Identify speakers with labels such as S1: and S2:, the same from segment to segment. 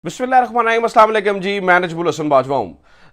S1: बिस्मिल्लाहिर्रहमानिर्रहीम, अस्सलाम वालेकुम जी। मैं नजमुल हसन बाजवा हूं।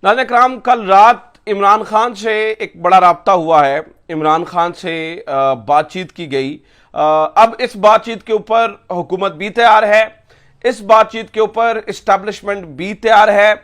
S1: नाज़रीन कराम, कल रात इमरान खान से एक बड़ा राब्ता हुआ है। इमरान खान से बातचीत की गई। अब इस बातचीत के ऊपर हुकूमत भी तैयार है, इस बातचीत के ऊपर इस्टेब्लिशमेंट भी तैयार है।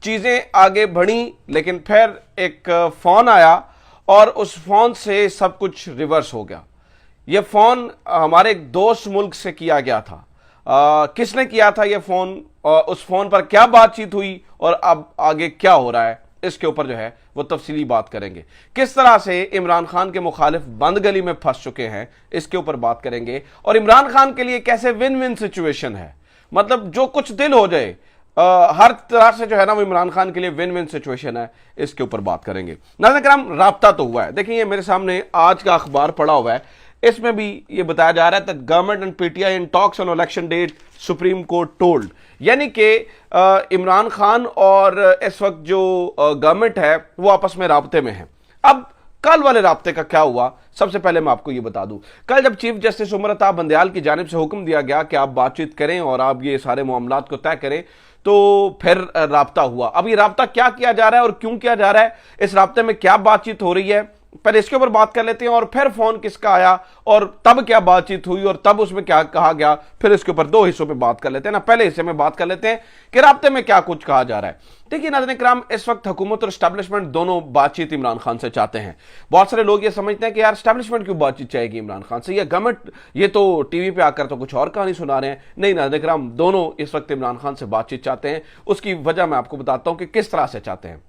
S1: चीज़ें आगे बढ़ी, लेकिन फिर एक फ़ोन आया और उस फ़ोन से सब कुछ रिवर्स हो गया। यह फ़ोन हमारे एक दोस्त मुल्क से किया गया था। किसने किया था यह फ़ोन, उस फ़ोन पर क्या बातचीत हुई और अब आगे क्या हो रहा है, इसके ऊपर जो है वो तफसीली बात करेंगे। किस तरह से इमरान खान के मुखालिफ बंद गली में फंस चुके हैं, इसके ऊपर बात करेंगे। और इमरान खान के लिए कैसे विन विन सिचुएशन है, मतलब जो कुछ दिल हो जाए, हर तरह से जो है ना वो इमरान खान के लिए विन विन सिचुएशन है, इसके ऊपर बात करेंगे। नाज़रीन कराम, राब्ता तो हुआ है। देखिए, मेरे सामने आज का अखबार पड़ा हुआ है, इसमें भी ये बताया जा रहा है that government and PTI in talks on election date, supreme court told. यानी कि इमरान खान और इस वक्त जो गवर्नमेंट है वो आपस में राब्ते में है। अब कल वाले राब्ते का क्या हुआ, सबसे पहले मैं आपको ये बता दूं। कल जब चीफ जस्टिस उमर अता बंदयाल की जानिब से हुक्म दिया गया कि आप बातचीत करें और आप ये सारे मामलात को तय करें, तो फिर राब्ता हुआ। अब ये राब्ता क्या किया जा रहा है और क्यों किया जा रहा है, इस राब्ते में क्या बातचीत हो रही है, पहले इसके ऊपर बात कर लेते हैं। और फिर फोन किसका आया और तब क्या बातचीत हुई और तब उसमें क्या कहा गया, फिर इसके ऊपर दो हिस्सों में बात कर लेते हैं ना। पहले हिस्से में बात कर लेते हैं कि राब्ते में क्या कुछ कहा जा रहा है। देखिए नाज़रीन कराम, इस वक्त हुकूमत और एस्टेब्लिशमेंट दोनों बातचीत इमरान खान से चाहते हैं। बहुत सारे लोग ये समझते हैं कि यार एस्टेब्लिशमेंट क्यों बातचीत चाहेगी इमरान खान से, या गवर्नमेंट ये तो टीवी पे आकर तो कुछ और कहानी सुना रहे हैं। नहीं नाज़रीन कराम, दोनों इस वक्त इमरान खान से बातचीत चाहते हैं। उसकी वजह मैं आपको बताता हूं कि किस तरह से चाहते हैं।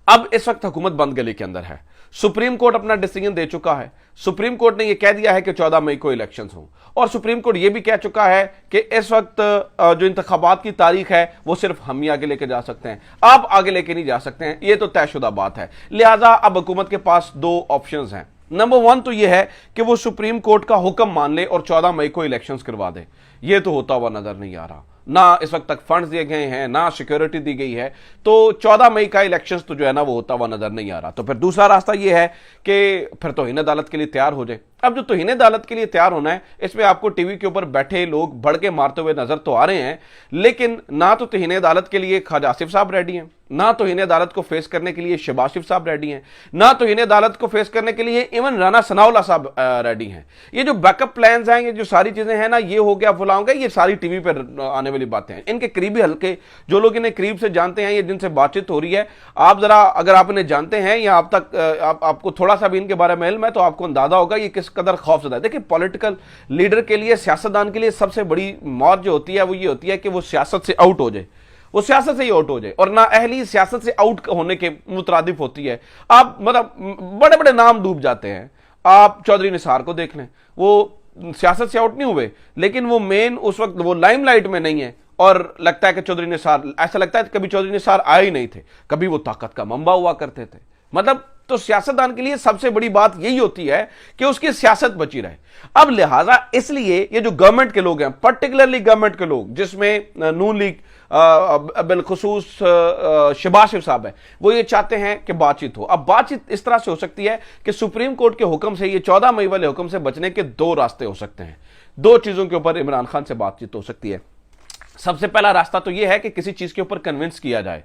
S1: अब इस वक्त हुकूमत बंद गली के अंदर है। सुप्रीम कोर्ट अपना डिसीजन दे चुका है। सुप्रीम कोर्ट ने यह कह दिया है कि 14 मई को इलेक्शंस हों, और सुप्रीम कोर्ट यह भी कह चुका है कि इस वक्त जो इंतखाबात की तारीख है वो सिर्फ हम ही आगे लेके जा सकते हैं, आप आगे लेके नहीं जा सकते हैं। यह तो तयशुदा बात है। लिहाजा अब हुकूमत के पास दो ऑप्शंस हैं। नंबर वन तो यह है कि वो सुप्रीम कोर्ट का हुक्म मान ले और 14 मई को इलेक्शंस करवा दे। यह तो होता हुआ नजर नहीं आ रहा। ना इस वक्त तक फंड्स दिए गए हैं, ना सिक्योरिटी दी गई है, तो 14 मई का इलेक्शंस तो जो है ना वो होता हुआ नजर नहीं आ रहा। तो फिर दूसरा रास्ता यह है कि फिर तौहीन अदालत के लिए तैयार हो जाए। अब जो तौहीन अदालत के लिए तैयार होना है, इसमें आपको टीवी के ऊपर बैठे लोग बढ़ के मारते हुए नजर तो आ रहे हैं, लेकिन ना तो तौहीन अदालत के लिए ख्वाजा आसिफ साहब रेडी हैं, ना तौहीन अदालत को फेस करने के लिए शहबाज शरीफ साहब रेडी हैं, ना तौहीन अदालत को फेस करने के लिए इवन राना सनाउल्लाह साहब रेडी हैं। ये जो बैकअप प्लान्स हैं, ये जो सारी चीजें हैं ना, ये हो गया फुला हो गया, ये सारी टीवी पर आने वाली बातें हैं। इनके करीबी हल्के जो लोग इन्हें करीब से जानते हैं, ये जिनसे बातचीत हो रही है, आप जरा अगर आप इन्हें जानते हैं या आप तक आपको थोड़ा सा भी इनके बारे में इल्म है, तो आपको अंदाजा होगा ये किस कदर खौफजदा है। देखिए, पॉलिटिकल लीडर के लिए, सियासतदान के लिए सबसे बड़ी मौत जो होती है वो ये होती है कि वो सियासत से आउट हो जाए, वो सियासत से ही आउट हो जाए। और ना अहली सियासत से आउट होने के मुतरादिफ होती है। आप मतलब बड़े बड़े नाम डूब जाते हैं। आप चौधरी निसार को देख लें, वो सियासत से आउट नहीं हुए, लेकिन वो मेन उस वक्त वो लाइमलाइट में नहीं है, और लगता है कि चौधरी निसार, ऐसा लगता है कभी चौधरी निसार आए ही नहीं थे, कभी वो ताकत का मंबा हुआ करते थे। मतलब तो सियासतदान के लिए सबसे बड़ी बात यही होती है कि उसकी सियासत बची रहे। अब लिहाजा इसलिए ये जो गवर्नमेंट के लोग हैं, पर्टिकुलरली गवर्नमेंट के लोग, जिसमें नून लीग बिलखुसूस शहबाज शरीफ साहब है, वो ये चाहते हैं कि बातचीत हो। अब बातचीत इस तरह से हो सकती है कि सुप्रीम कोर्ट के हुक्म से, ये 14 मई वाले हुक्म से बचने के दो रास्ते हो सकते हैं। दो चीजों के ऊपर इमरान खान से बातचीत हो सकती है। सबसे पहला रास्ता तो यह है कि किसी चीज के ऊपर कन्विंस किया जाए,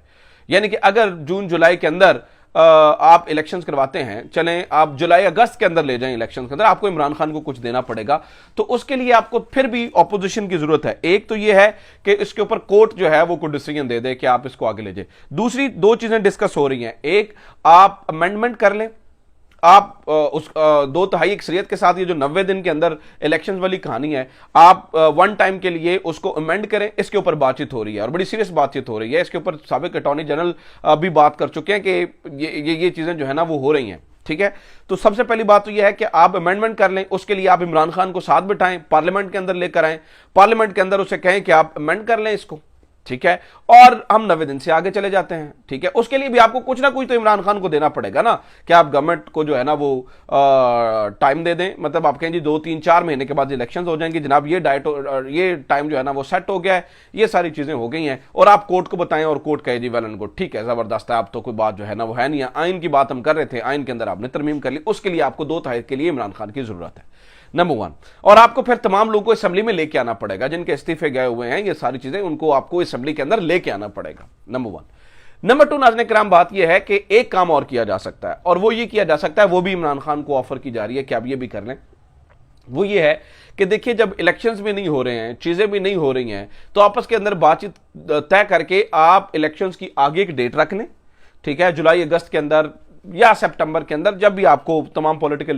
S1: यानी कि अगर जून जुलाई के अंदर आप इलेक्शंस करवाते हैं, चलें आप जुलाई अगस्त के अंदर ले जाएं इलेक्शंस के अंदर, आपको इमरान खान को कुछ देना पड़ेगा, तो उसके लिए आपको फिर भी ऑपोजिशन की जरूरत है। एक तो यह है कि इसके ऊपर कोर्ट जो है वो कोई डिसीजन दे दे कि आप इसको आगे ले जाए। दूसरी दो चीजें डिस्कस हो रही हैं। एक, आप अमेंडमेंट कर लें, आप उस 2/3 अक्सरियत के साथ ये जो 90 दिन के अंदर इलेक्शंस वाली कहानी है, आप वन टाइम के लिए उसको अमेंड करें। इसके ऊपर बातचीत हो रही है और बड़ी सीरियस बातचीत हो रही है। इसके ऊपर साबिक अटॉर्नी जनरल भी बात कर चुके हैं कि ये चीजें जो है ना वो हो रही हैं। ठीक है, तो सबसे पहली बात तो यह है कि आप अमेंडमेंट कर लें। उसके लिए आप इमरान खान को साथ बिठाएं, पार्लियामेंट के अंदर लेकर आएं, पार्लियामेंट के अंदर उसे कहें कि आप अमेंड कर लें इसको। ठीक है, और हम 90 दिन से आगे चले जाते हैं। ठीक है, उसके लिए भी आपको कुछ ना कुछ तो इमरान खान को देना पड़ेगा ना, कि आप गवर्नमेंट को जो है ना वो टाइम दे दें। मतलब आप कहें जी 2-3-4 महीने के बाद इलेक्शंस हो जाएंगे जनाब, ये टाइम जो है ना वो सेट हो गया है, ये सारी चीजें हो गई हैं, और आप कोर्ट को बताएं और कोर्ट कहे जी वेल एंड गुड, ठीक है, जबरदस्त है, आप तो कोई बात जो है ना वो है नहीं है। आइन की बात हम कर रहे थे, आइन के अंदर आपने तरमीम कर ली, उसके लिए आपको 2 तारीख के लिए इमरान खान की जरूरत है। Number one. और आपको फिर तमाम लोगों को असेंबली में लेके आना पड़ेगा, जिनके इस्तीफे गए हुए हैं, ये सारी चीजें उनको आपको असेंबली के अंदर लेके आना पड़ेगा, नंबर वन। नंबर टू, नाज़रीन किराम, बात यह है कि एक काम और किया जा सकता है, और वो ये किया जा सकता है, वो भी इमरान खान को ऑफर की जा रही है कि आप ये भी कर लें। वो ये है कि देखिए, जब इलेक्शंस भी नहीं हो रहे हैं, चीजें भी नहीं हो रही हैं, तो आपस के अंदर बातचीत तय करके आप इलेक्शंस की आगे एक डेट रख लें, ठीक है, जुलाई अगस्त के अंदर या सितंबर के अंदर, जब भी आपको तमाम पॉलिटिकल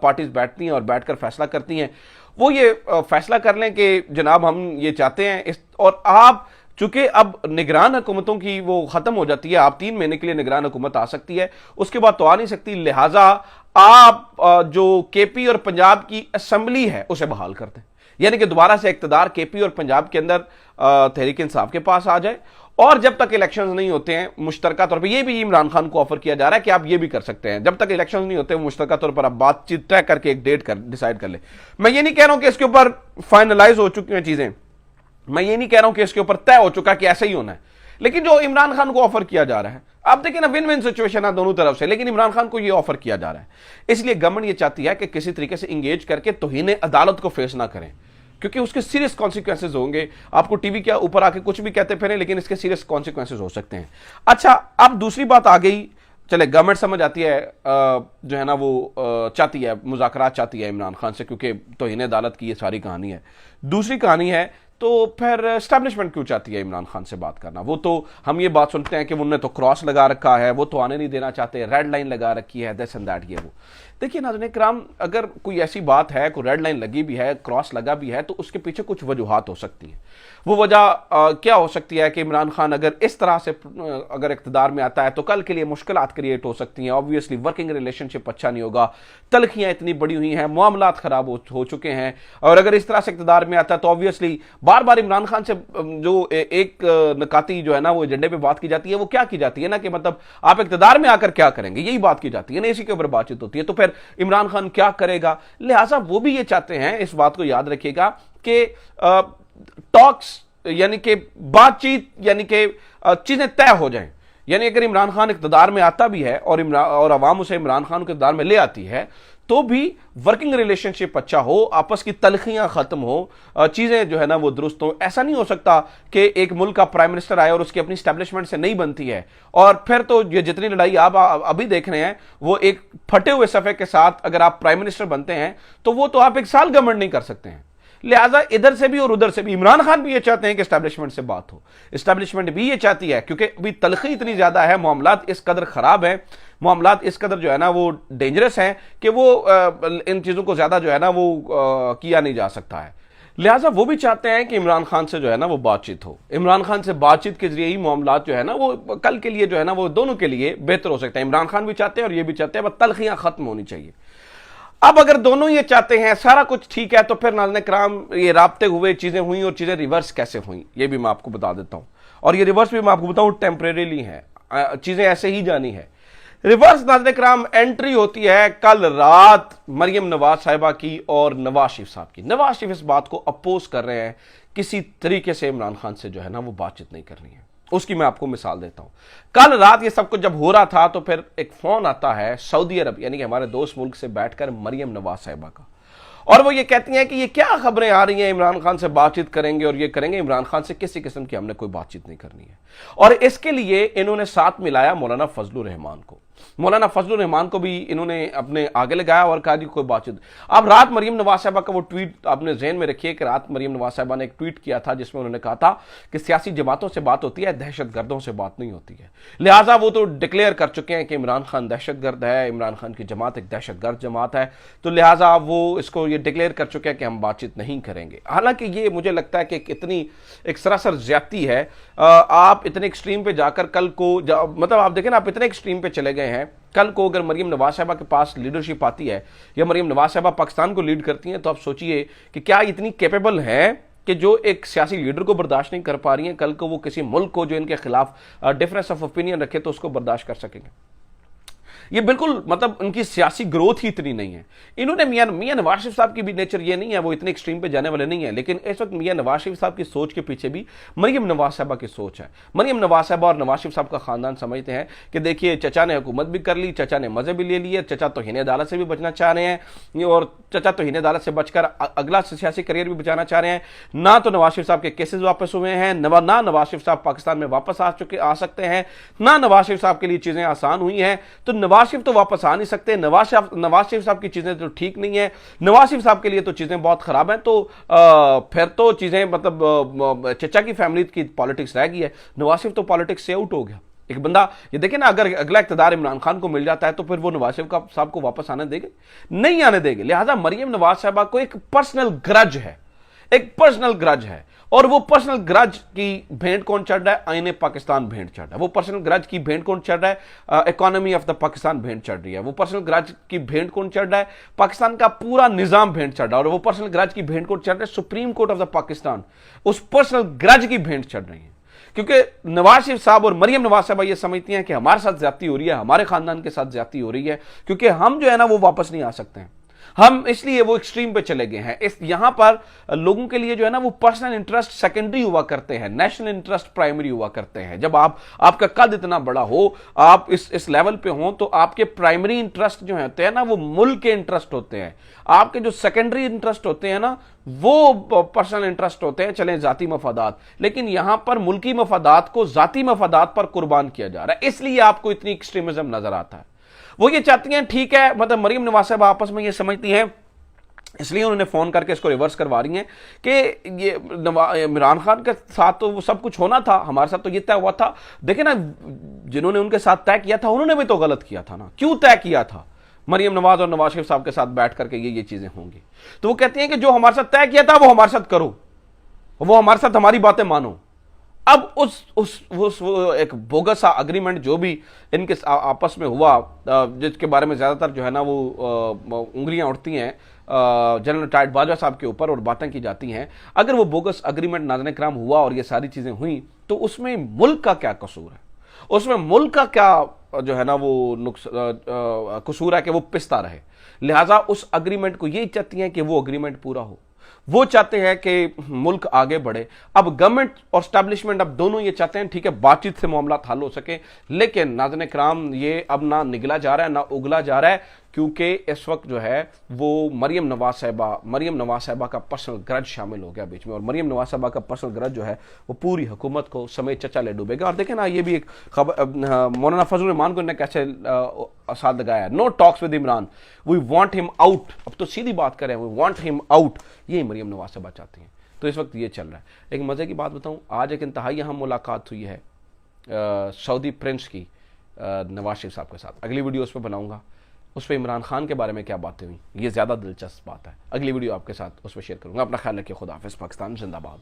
S1: पार्टीज बैठती हैं और बैठकर फैसला करती हैं, वो ये फैसला कर लें कि जनाब हम ये चाहते हैं और आप चूंकि अब निगरान हुकूमतों की वो खत्म हो जाती है, आप 3 महीने के लिए निगरान हुकूमत आ सकती है, उसके बाद तो आ नहीं सकती, लिहाजा आप जो केपी और पंजाब की असेंबली है उसे बहाल कर दें, यानी कि दोबारा से इक्तदार केपी और पंजाब के अंदर तहरीक इंसाफ के पास आ जाए। और जब तक इलेक्शंस नहीं होते हैं, मुश्तरका तौर पर यह भी इमरान खान को ऑफर किया जा रहा है कि आप ये भी कर सकते हैं, जब तक इलेक्शंस नहीं होते मुश्तरका तौर पर आप बातचीत तय करके एक डेट डिसाइड कर ले। मैं ये नहीं कह रहा हूं कि इसके ऊपर फाइनलाइज हो चुकी हैं चीजें, मैं ये नहीं कह रहा हूं कि इसके ऊपर तय हो चुका कि ऐसे ही होना है, लेकिन जो इमरान खान को ऑफर किया जा रहा है, आप देखिए ना, विन विन सिचुएशन है दोनों तरफ से, लेकिन इमरान खान को ये ऑफर किया जा रहा है। इसलिए गवर्नमेंट ये चाहती है कि किसी तरीके से इंगेज करके तौहीन अदालत को फेस ना करें, क्योंकि उसके सीरियस कॉन्सिक्वेंसेज होंगे। आपको टीवी के ऊपर आके कुछ भी कहते फिरें, लेकिन इसके सीरियस कॉन्सिक्वेंसेज हो सकते हैं। अच्छा, अब दूसरी बात आ गई, चले गवर्नमेंट समझ आती है, जो है ना वो चाहती है, मुज़ाकरात चाहती है इमरान खान से, क्योंकि तौहीन अदालत की ये सारी कहानी है। दूसरी कहानी है, तो फिर एस्टैब्लिशमेंट क्यों चाहती है इमरान खान से बात करना? वो तो हम ये बात सुनते हैं कि उन्होंने तो क्रॉस लगा रखा है, वो तो आने नहीं देना चाहते, रेड लाइन लगा रखी है, दिस एंड दैट, ये वो। देखिए नाज़रीन किराम, अगर कोई ऐसी बात है, कोई रेड लाइन लगी भी है, क्रॉस लगा भी है, तो उसके पीछे कुछ वजूहात हो सकती हैं। वो वजह क्या हो सकती है कि इमरान खान अगर इस तरह से अगर इक़्तिदार में आता है तो कल के लिए मुश्किलात क्रिएट हो सकती हैं। ऑब्वियसली वर्किंग रिलेशनशिप अच्छा नहीं होगा, तलखियाँ इतनी बड़ी हुई हैं, मामलात ख़राब हो चुके हैं, और अगर इस तरह से इक़्तिदार में आता है तो ऑब्वियसली बार बार इमरान खान से जो एक नकाती जो है ना वो एजेंडे पे बात की जाती है, वो क्या की जाती है ना कि मतलब आप इक़्तिदार में आकर क्या करेंगे, यही बात की जाती है ना, इसी के ऊपर बातचीत होती है। तो फिर इमरान खान क्या करेगा? लिहाजा वो भी ये चाहते हैं, इस बात को याद रखिएगा कि टॉक्स यानी कि बातचीत, यानी कि चीजें तय हो जाएं। यानी अगर इमरान खान इक़्तिदार में आता भी है और अवाम उसे इमरान खान को इक़्तिदार में ले आती है, तो भी वर्किंग रिलेशनशिप अच्छा हो, आपस की तलखियां खत्म हो, चीजें जो है ना वो दुरुस्त हो। ऐसा नहीं हो सकता कि एक मुल्क का प्राइम मिनिस्टर आए और उसकी अपनी स्टैब्लिशमेंट से नहीं बनती है, और फिर तो ये जितनी लड़ाई आप अभी देख रहे हैं, वो एक फटे हुए सफ़े के साथ अगर आप प्राइम मिनिस्टर बनते हैं तो वो तो आप 1 साल गवर्नमेंट नहीं कर सकते हैं। लिहाजा इधर से भी और उधर से भी इमरान खान भी ये चाहते हैं कि एस्टैब्लिशमेंट से बात हो, एस्टैब्लिशमेंट भी ये चाहती है, क्योंकि अभी तलखी इतनी ज्यादा है, मामलात इस कदर खराब है, मामलात इस कदर जो है ना वो डेंजरस हैं कि वो इन चीजों को ज्यादा जो है ना वो किया नहीं जा सकता है। लिहाजा वो भी चाहते हैं कि इमरान खान से जो है ना वो बातचीत हो, इमरान खान से बातचीत के जरिए ही मामलात जो है ना वो कल के लिए जो है ना वो दोनों के लिए बेहतर हो सकता है। इमरान खान भी चाहते हैं और ये भी चाहते हैं, बस तलखियां खत्म होनी चाहिए। अब अगर दोनों ये चाहते हैं, सारा कुछ ठीक है, तो फिर नाज़रीन किराम ये राब्ते हुए, चीजें हुई, और चीजें रिवर्स कैसे हुई ये भी मैं आपको बता देता हूं, और ये रिवर्स भी मैं आपको बताऊं टेम्परेरीली है, चीजें ऐसे ही जानी है। रिवर्स नाज़रीन किराम एंट्री होती है कल रात मरियम नवाज साहिबा की और नवाज शरीफ साहब की। नवाज शरीफ इस बात को अपोज कर रहे हैं, किसी तरीके से इमरान खान से जो है ना वो बातचीत नहीं करनी है। उसकी मैं आपको मिसाल देता हूं। कल रात ये सब कुछ जब हो रहा था तो फिर एक फोन आता है सऊदी अरब यानी कि हमारे दोस्त मुल्क से बैठकर मरियम नवाज साहिबा का, और वो ये कहती हैं कि ये क्या खबरें आ रही हैं, इमरान खान से बातचीत करेंगे और ये करेंगे, इमरान खान से किसी किस्म की हमने कोई बातचीत नहीं करनी है। और इसके लिए इन्होंने साथ मिलाया मौलाना फजलुर रहमान को। मौलाना फजलुर रहमान को भी इन्होंने अपने आगे लगाया और कहा कि कोई बातचीत। अब रात मरियम नवाज साहिबा का वो ट्वीट आपने ज़हन में रखिए कि रात मरियम नवाज साहिबा ने एक ट्वीट किया था जिसमें उन्होंने कहा था कि सियासी जमातों से बात होती है, दहशतगर्दों से बात नहीं होती है। लिहाजा वो तो डिक्लेयर कर चुके हैं कि इमरान खान दहशतगर्द है, इमरान खान की जमात एक दहशतगर्द जमात है, तो लिहाजा वो इसको ये डिक्लेयर कर चुके हैं कि हम बातचीत नहीं करेंगे। हालांकि ये मुझे लगता है कि इतनी एक सरासर ज्यादती है। आप इतने एक्सट्रीम पे जाकर कल को मतलब आप देखें ना, आप इतने एक्सट्रीम पे चले गए हैं, कल को अगर मरियम नवाज साहिबा के पास लीडरशिप आती है या मरियम नवाज साहिबा पाकिस्तान को लीड करती हैं, तो आप सोचिए कि क्या इतनी कैपेबल है कि जो एक सियासी लीडर को बर्दाश्त नहीं कर पा रही हैं, कल को वो किसी मुल्क को जो इनके खिलाफ डिफरेंस ऑफ ओपिनियन रखे तो उसको बर्दाश्त कर सकेंगे। ये बिल्कुल मतलब उनकी सियासी ग्रोथ ही इतनी नहीं है। इन्होंने मियां नवाज शरीफ साहब की भी नेचर ये नहीं है, वो इतने एक्सट्रीम पे जाने वाले नहीं है, लेकिन इस वक्त मियां नवाज शरीफ साहब की सोच के पीछे भी मरियम नवाज साहबा की सोच है। मरियम नवाज साहबा और नवाज शरीफ साहब का खानदान समझते हैं कि देखिए चचा ने हुकूमत भी कर ली, चचा ने मजे भी ले लिए, चचा तौहीन अदालत से भी बचना चाह रहे हैं और चचा तौहीन अदालत से बचकर अगला सियासी करियर भी बचाना चाह रहे हैं। ना तो नवाज शरीफ साहब के केसेस वापस हुए हैं, ना नवाज शरीफ साहब पाकिस्तान में वापस आ सकते हैं, ना नवाज शरीफ साहब के लिए चीजें आसान हुई हैं। तो नवाज शरीफ तो वापस आ नहीं सकते, नवाज शरीफ साहब की चीजें तो ठीक नहीं है, नवाज शरीफ साहब के लिए तो चीजें बहुत खराब हैं। तो फिर तो चीजें मतलब चचा की फैमिली की पॉलिटिक्स रह गई है, नवाज शरीफ तो पॉलिटिक्स से आउट हो गया। एक बंदा ये देखे ना, अगर अगला इख्तियार इमरान खान को मिल जाता है तो फिर वो नवाज शरीफ साहब को वापस आने देंगे? नहीं आने देंगे। लिहाजा मरियम नवाज साहबा को एक पर्सनल ग्रज है, एक पर्सनल ग्रज है, और वो पर्सनल ग्रज की भेंट कौन चढ़ रहा है? आईने पाकिस्तान भेंट चढ़ रहा है। वो पर्सनल ग्रज की भेंट कौन चढ़ रहा है? इकोनॉमी ऑफ द पाकिस्तान भेंट चढ़ रही है। वो पर्सनल ग्रज की भेंट कौन चढ़ रहा है? पाकिस्तान का पूरा निजाम भेंट चढ़ रहा है। और वो पर्सनल ग्रज की भेंट कौन चढ़ रहा है? Supreme court of the Pakistan उस पर्सनल ग्रज की भेंट चढ़ रही है। क्योंकि नवाज शरीफ साहब और मरियम नवाज साहबा ये समझती हैं कि हमारे साथ ज्यादती हो रही है, हमारे खानदान के साथ ज्यादती हो रही है, क्योंकि हम जो है ना वो वापस नहीं आ सकते हैं, हम इसलिए वो एक्सट्रीम पे चले गए हैं। इस यहां पर लोगों के लिए जो है ना वो पर्सनल इंटरेस्ट सेकेंडरी हुआ करते हैं, नेशनल इंटरेस्ट प्राइमरी हुआ करते हैं। जब आपका कद इतना बड़ा हो, आप इस लेवल पे हो, तो आपके प्राइमरी इंटरेस्ट जो होते हैं ना वो मुल्क के इंटरेस्ट होते हैं। आपके जो सेकेंडरी इंटरेस्ट होते हैं ना वो पर्सनल इंटरेस्ट होते हैं, चले जाती मफादात। लेकिन यहां पर मुल्की मफादात को जाती मफादात पर कुर्बान किया जा रहा है, इसलिए आपको इतनी एक्सट्रीमिज्म नजर आता है। वो ये चाहती हैं, ठीक है, मतलब मरियम नवाज साहब आपस में ये समझती हैं, इसलिए उन्होंने फोन करके इसको रिवर्स करवा रही हैं कि ये इमरान खान के साथ तो वो सब कुछ होना था, हमारे साथ तो ये तय हुआ था। देखे ना, जिन्होंने उनके साथ तय किया था उन्होंने भी तो गलत किया था ना। क्यों तय किया था? मरियम नवाज और नवाज शरीफ साहब के साथ बैठ करके ये चीजें होंगी। तो वो कहती हैं कि जो हमारे साथ तय किया था वो हमारे साथ करो, वो हमारे साथ हमारी बातें मानो। अब उस एक बोगस अग्रीमेंट जो भी इनके आपस में हुआ, जिसके बारे में ज्यादातर जो है ना वो उंगलियां उठती हैं जनरल टाइट बाजवा साहब के ऊपर और बातें की जाती हैं, अगर वो बोगस अग्रीमेंट नाज़रीन किराम हुआ और ये सारी चीजें हुई तो उसमें मुल्क का क्या कसूर है? उसमें मुल्क का क्या जो है ना वो कसूर है कि वो पिसता रहे? लिहाजा उस अग्रीमेंट को ये चाहती हैं कि वो अग्रीमेंट पूरा हो, वो चाहते हैं कि मुल्क आगे बढ़े। अब गवर्नमेंट और स्टैब्लिशमेंट अब दोनों ये चाहते हैं, ठीक है, बातचीत से मामला हल हो सके, लेकिन नाज़रीन किराम ये अब ना निगला जा रहा है ना उगला जा रहा है, क्योंकि इस वक्त जो है वो मरियम नवाज साहबा का पर्सनल ग्रज शामिल हो गया बीच में। और मरियम नवाज साहबा का पर्सनल ग्रज जो है वो पूरी हुकूमत को समेत चचा ले डूबेगा। और देखें ना, ये भी एक खबर मौलाना फजल रहमान को इन्होंने कैसे साथ लगाया, no talks with Imran, we want him out. अब तो सीधी बात करें, वी वांट हिम आउट, ये मरियम नवाज साहबा चाहती हैं। तो इस वक्त ये चल रहा है। एक मजे की बात बताऊं, आज एक इंतहाई अहम मुलाकात हुई है सऊदी प्रिंस की नवाज शरीफ साहब के साथ। अगली वीडियो उस पर बनाऊंगा, उस पर इमरान खान के बारे में क्या बातें हुई, ये ज़्यादा दिलचस्प बात है। अगली वीडियो आपके साथ उस पर शेयर करूंगा। अपना ख्याल रखिए, खुदा हाफिज़, पाकिस्तान जिंदाबाद।